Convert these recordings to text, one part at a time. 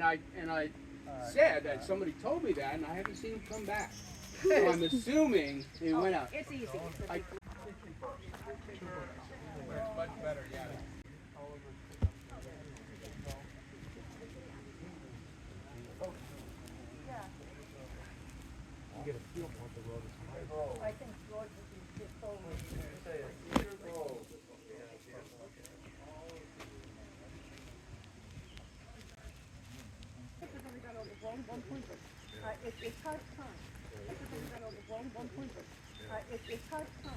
I said that somebody told me that, and I haven't seen him come back. So I'm assuming he went out. It's easy. It's much better, yeah. I think George would be just so. It's hard time. It's hard time.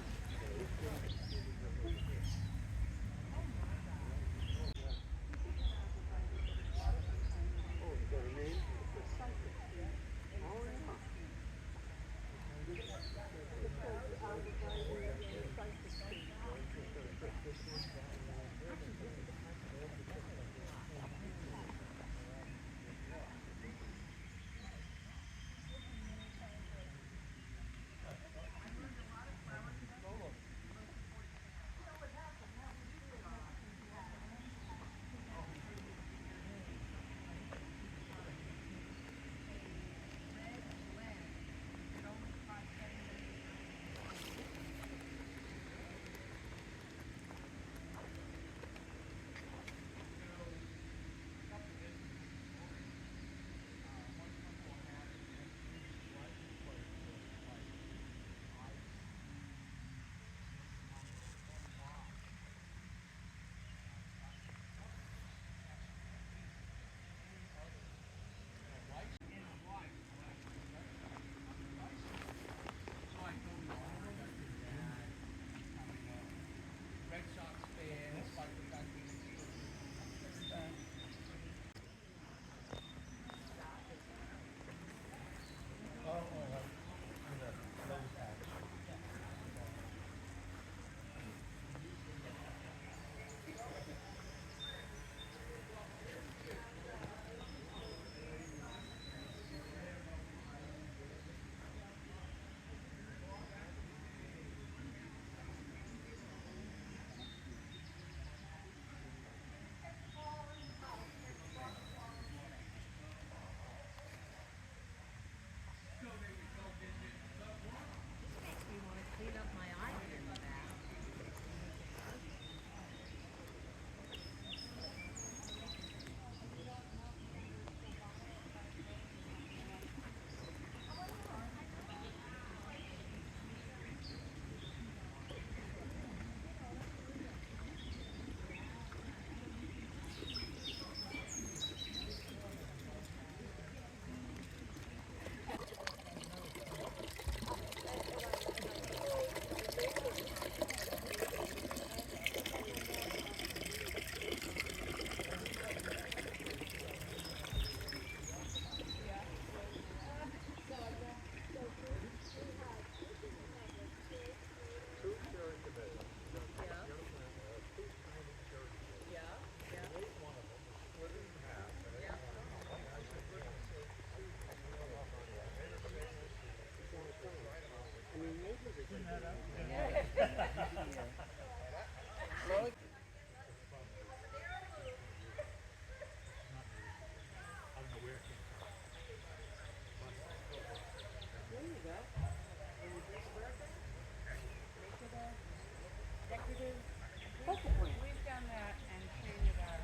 We've done that and treated our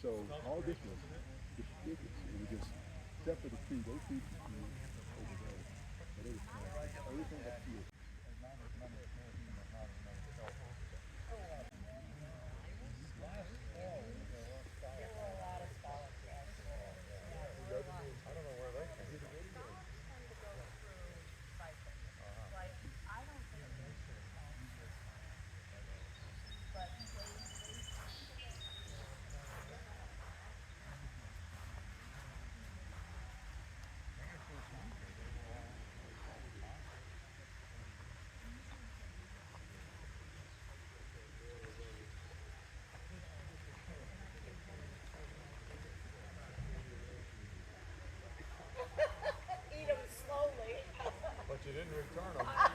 So all this was just ridiculous. It was just, except for the tree, those trees were over there. But it was everything up here. you didn't return them.